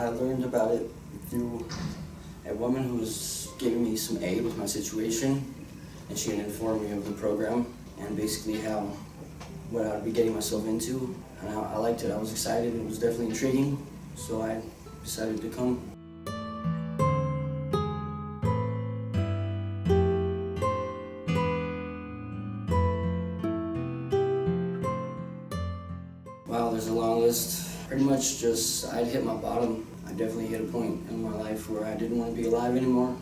I learned about it through a woman who was giving me some aid with my situation, and she had informed me of the program and basically what I would be getting myself into. And I liked it. I was excited. It was definitely intriguing, so I decided to come. Wow, there's a long list. Pretty much just, I'd hit my bottom. I definitely hit a point in my life where I didn't want to be alive anymore.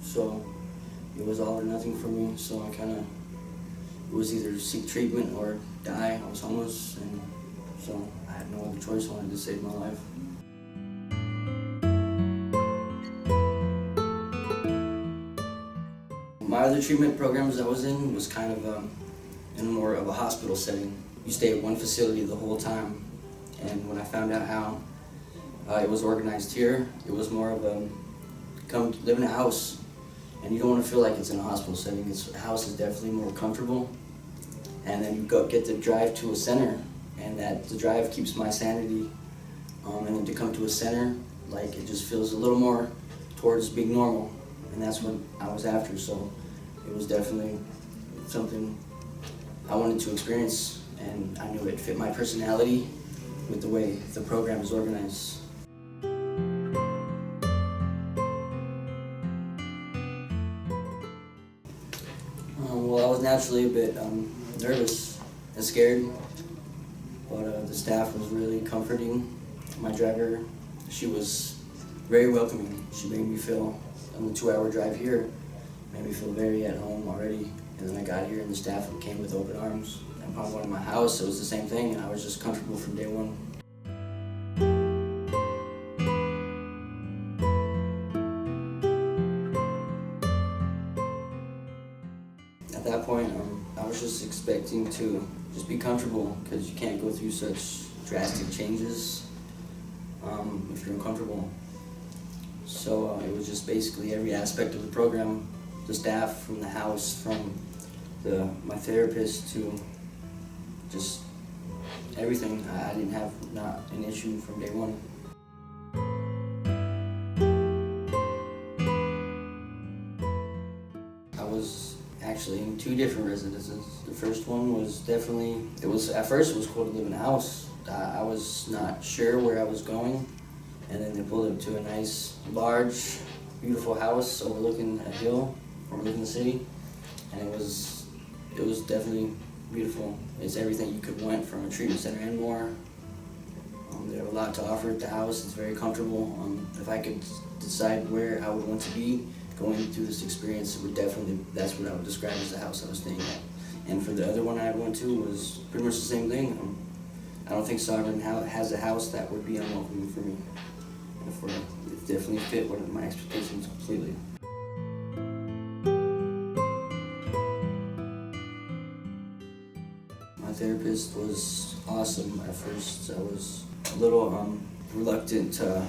So it was all or nothing for me. So it was either seek treatment or die. I was homeless, and so I had no other choice. I wanted to save my life. My other treatment programs I was in was kind of in more of a hospital setting. You stay at one facility the whole time, and when I found out how it was organized here, it was more of a come live in a house, and you don't want to feel like it's in a hospital setting. A house is definitely more comfortable, and then you get to drive to a center, and the drive keeps my sanity, and then to come to a center, like, it just feels a little more towards being normal, and that's what I was after. So it was definitely something I wanted to experience, and I knew it fit my personality with the way the program is organized. Well, I was naturally a bit nervous and scared, but the staff was really comforting. My driver, she was very welcoming. She made me feel, on the 2-hour drive here, made me feel very at home already. And then I got here and the staff came with open arms. And upon going to my house, it was the same thing, and I was just comfortable from day one. At that point, I was just expecting to just be comfortable, because you can't go through such drastic changes if you're uncomfortable. So it was just basically every aspect of the program, the staff, from the house, from my therapist, to just everything. I didn't have not an issue from day one. I was actually in 2 different residences. The first one was definitely, at first it was cool to live in a house. I was not sure where I was going, and then they pulled up to a nice, large, beautiful house overlooking a hill, overlooking the city, and it was definitely beautiful. It's everything you could want from a treatment center and more. They have a lot to offer at the house. It's very comfortable. If I could decide where I would want to be going through this experience, that's what I would describe as the house I was staying at. And for the other one I went to was pretty much the same thing. I don't think Sovereign has a house that would be unwelcoming for me. It definitely fit one of my expectations completely. My therapist was awesome. At first, I was a little reluctant to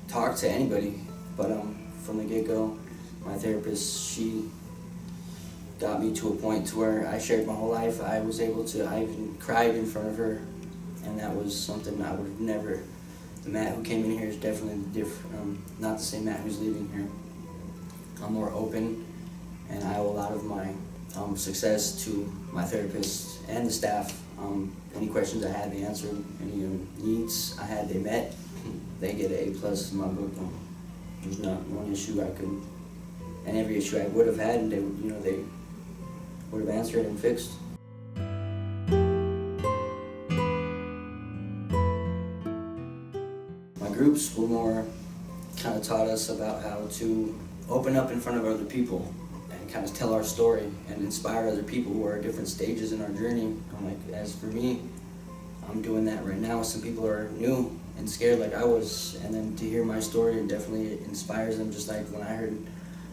talk to anybody, but from the get-go, my therapist, she got me to a point to where I shared my whole life. I even cried in front of her, and that was something I would have never. The Matt who came in here is definitely different, not the same Matt who's leaving here. I'm more open, and I owe a lot of my success to my therapist and the staff. Any questions I had, they answered. Any needs I had, they met. They get an A+ in my book. There's not one issue and every issue I would have had, they would have answered and fixed. My groups were more kind of taught us about how to open up in front of other people and kind of tell our story and inspire other people who are at different stages in our journey. As for me, I'm doing that right now. Some people are new and scared like I was, and then to hear my story, it definitely inspires them, just like when I heard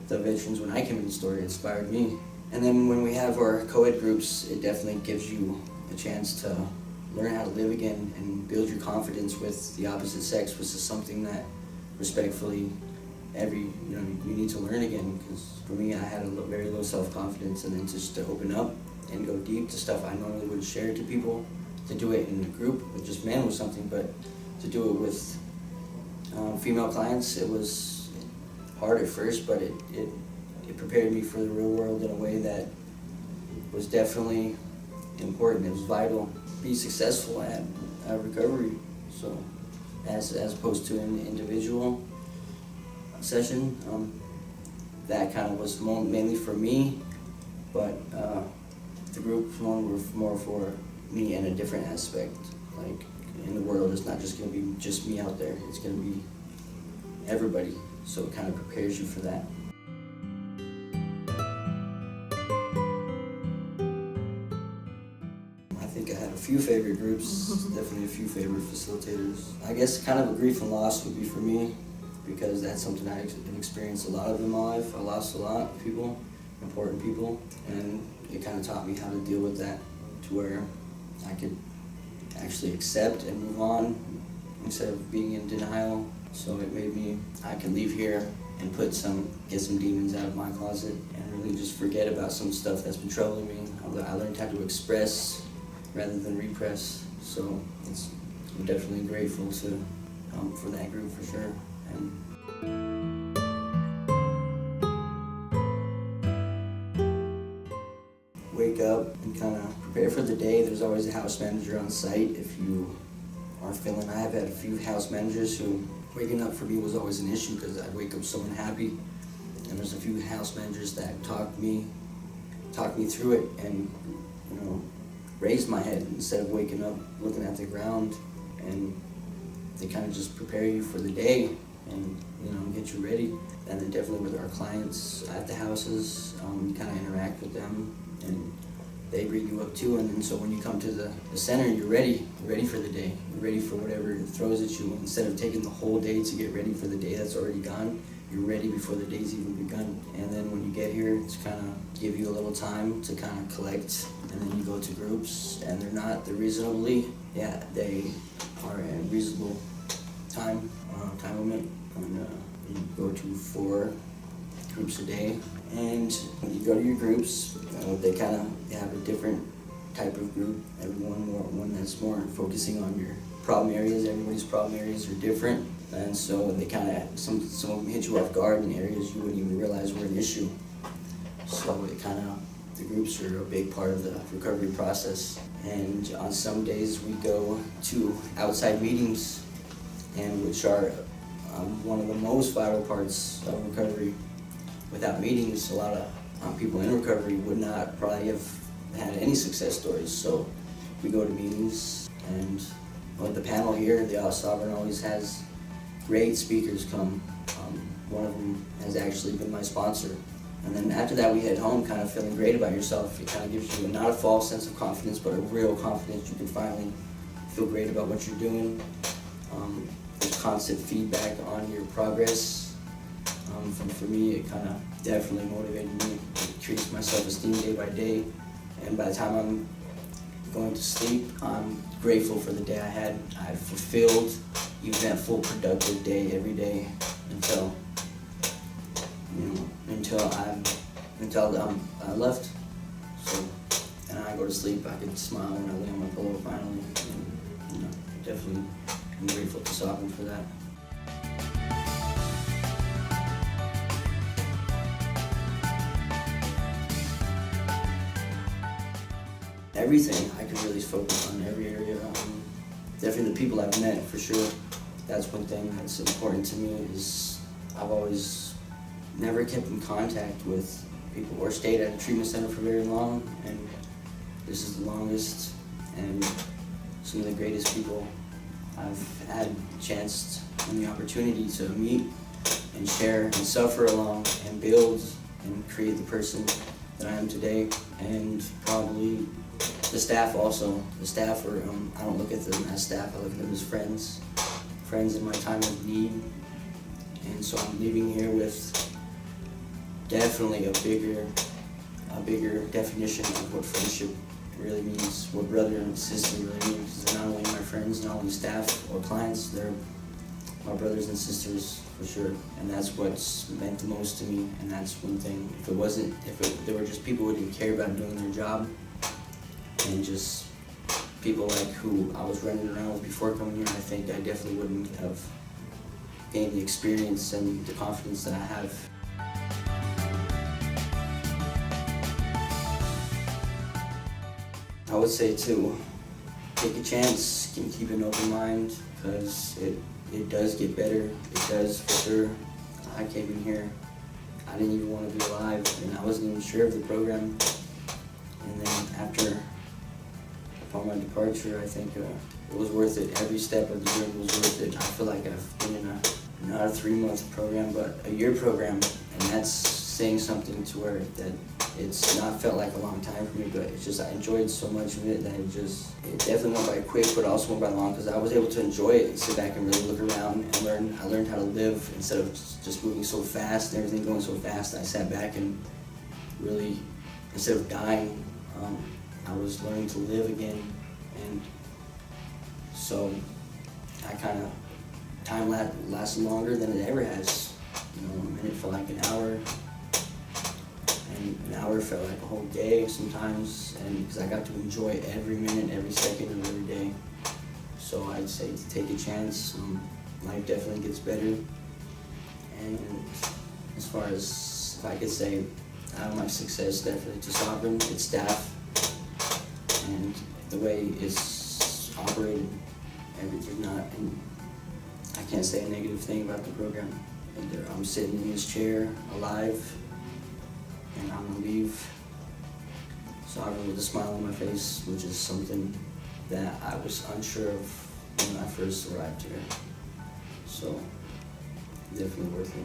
the veterans, when I came in the story, it inspired me. And then when we have our co-ed groups, it definitely gives you a chance to learn how to live again and build your confidence with the opposite sex, which is something that respectfully you need to learn again. Because for me, I had a very low self-confidence, and then just to open up and go deep to stuff I normally wouldn't share to people, to do it in a group with just men was something, but to do it with female clients, it was hard at first, but it prepared me for the real world in a way that was definitely important. It was vital. Be successful at recovery. So, as opposed to an individual session, that kind of was mainly for me, but the group one were more for me in a different aspect. Like in the world, it's not just going to be just me out there. It's going to be everybody. So it kind of prepares you for that. I think I had a few favorite groups, definitely a few favorite facilitators. I guess kind of a grief and loss would be for me, because that's something I experienced a lot of in my life. I lost a lot of people, important people, and it kind of taught me how to deal with that to where I could actually accept and move on instead of being in denial. So it made me, I can leave here and get some demons out of my closet and really just forget about some stuff that's been troubling me. I learned how to express rather than repress. So I'm definitely grateful for that group for sure. And wake up and kind of prepare for the day. There's always a house manager on site if you are feeling. I have had a few house managers who waking up for me was always an issue because I'd wake up so unhappy. And there's a few house managers that talked me through it and, raised my head instead of waking up looking at the ground. And they kind of just prepare you for the day and, get you ready. And then definitely with our clients at the houses, you kind of interact with them and they bring you up too. And then so when you come to the center, you're ready for the day. You're ready for whatever it throws at you. Instead of taking the whole day to get ready for the day that's already gone, you're ready before the day's even begun. And then when you get here, it's kind of give you a little time to kind of collect. And then you go to groups, and they're reasonably, they are a reasonable time limit. And you go to 4 groups a day. And when you go to your groups, they have a different type of group. One that's more focusing on your problem areas. Everybody's problem areas are different. And so they kind of, some of them hit you off guard in areas you wouldn't even realize were an issue. So the groups are a big part of the recovery process. And on some days we go to outside meetings, and which are one of the most vital parts of recovery. Without meetings, a lot of people in recovery would not probably have had any success stories. So we go to meetings, and the panel here, the Sovereign always has great speakers come. One of them has actually been my sponsor. And then after that, we head home kind of feeling great about yourself. It kind of gives you not a false sense of confidence, but a real confidence. You can finally feel great about what you're doing. There's constant feedback on your progress. For me, it kind of definitely motivated me. It increased my self-esteem day by day. And by the time I'm going to sleep, I'm grateful for the day I had. I fulfilled, eventful, productive day every day until I left. So, and I go to sleep, I can smile when I lay on my pillow finally. And, definitely I'm grateful to Sovereign for that. Everything, I can really focus on every area. Definitely the people I've met, for sure. That's one thing that's important to me, is I've always never kept in contact with people or stayed at a treatment center for very long, and this is the longest and some of the greatest people I've had a chance and the opportunity to meet and share and suffer along and build and create the person that I am today. And probably the staff also. The staff are, I don't look at them as staff, I look at them as friends in my time of need. And so I'm leaving here with definitely a bigger definition of what friendship really means, what brother and sister really means. Because they're not only my friends, not only staff or clients, they're my brothers and sisters for sure. And that's what's meant the most to me. And that's one thing. If they were just people who didn't care about doing their job, and just people like who I was running around with before coming here, I think I definitely wouldn't have gain the experience and the confidence that I have. I would say to take a chance, can keep an open mind, because it does get better. It does, for sure. I came in here, I didn't even want to be alive, and I wasn't even sure of the program. And then upon my departure, I think it was worth it. Every step of the journey was worth it. I feel like I've been in not a 3-month program, but a year program, and that's saying something to where that it's not felt like a long time for me, but it's just I enjoyed so much of it that it definitely went by quick, but also went by long, because I was able to enjoy it and sit back and really look around and learn. I learned how to live instead of just moving so fast and everything going so fast. I sat back and really, instead of dying, I was learning to live again. And so I kind of, time lasted longer than it ever has. You know, a minute felt like an hour, and an hour felt like a whole day sometimes, and because I got to enjoy every minute, every second of every day. So I'd say to take a chance. Life definitely gets better. And as far as, if I could say, my success definitely to Sovereign, its staff, and the way it's operated. And I can't say a negative thing about the program. I'm sitting in this chair, alive, and I'm gonna leave Sovereign with a smile on my face, which is something that I was unsure of when I first arrived here. So, definitely worth it.